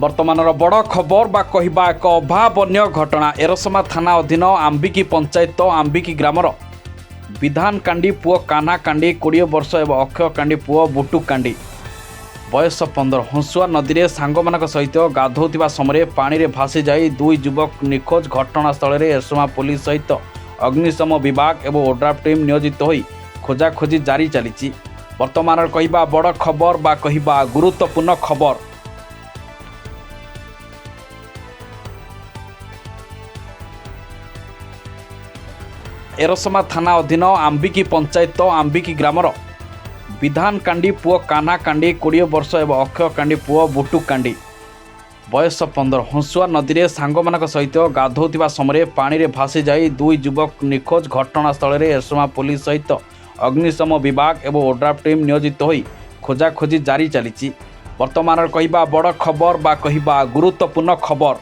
ବର୍ତ୍ତମାନର ବଡ଼ ଖବର ବା କହିବା ଏକ ଅଭାବନୀୟ ଘଟଣା। ଏରସମା ଥାନା ଅଧୀନ ଆମ୍ବିକି ପଞ୍ଚାୟତ ଆମ୍ବିକି ଗ୍ରାମର ବିଧାନ କାଣ୍ଡି ପୁଅ କାହ୍ନା କାଣ୍ଡି 20 ବର୍ଷ ଏବଂ ଅକ୍ଷୟ କାଣ୍ଡି ପୁଅ ବୁଟୁ କାଣ୍ଡି ବୟସ 15 ହଂସୁଆ ନଦୀରେ ସାଙ୍ଗମାନଙ୍କ ସହିତ ଗାଧୋଉଥିବା ସମୟରେ ପାଣିରେ ଭାସି ଯାଇ ଦୁଇ ଯୁବକ ନିଖୋଜ। ଘଟଣାସ୍ଥଳରେ ଏରସମା ପୁଲିସ ସହିତ ଅଗ୍ନିଶମ ବିଭାଗ ଏବଂ ଓଡ୍ରାଫ୍ ଟିମ୍ ନିୟୋଜିତ ହୋଇ ଖୋଜାଖୋଜି ଜାରି ଚାଲିଛି। ବର୍ତ୍ତମାନର କହିବା ବଡ଼ ଖବର ବା କହିବା ଗୁରୁତ୍ୱପୂର୍ଣ୍ଣ ଖବର। ଏରସମା ଥାନା ଅଧୀନ ଆମ୍ବିକି ପଞ୍ଚାୟତ ଆମ୍ବିକି ଗ୍ରାମର ବିଧାନ କାଣ୍ଡି ପୁଅ କାହ୍ନା କାଣ୍ଡି 20 ବର୍ଷ ଏବଂ ଅକ୍ଷୟ କାଣ୍ଡି ପୁଅ ବୁଟୁ କାଣ୍ଡି ବୟସ 15 ହଂସୁଆ ନଦୀରେ ସାଙ୍ଗମାନଙ୍କ ସହିତ ଗାଧୋଉଥିବା ସମୟରେ ପାଣିରେ ଭାସି ଯାଇ ଦୁଇ ଯୁବକ ନିଖୋଜ। ଘଟଣାସ୍ଥଳରେ ଏରସମା ପୁଲିସ ସହିତ ଅଗ୍ନିଶମ ବିଭାଗ ଏବଂ ଓଡ୍ରାଫ୍ ଟିମ୍ ନିୟୋଜିତ ହୋଇ ଖୋଜାଖୋଜି ଜାରି ଚାଲିଛି। ବର୍ତ୍ତମାନର କହିବା ବଡ଼ ଖବର ବା କହିବା ଗୁରୁତ୍ୱପୂର୍ଣ୍ଣ ଖବର।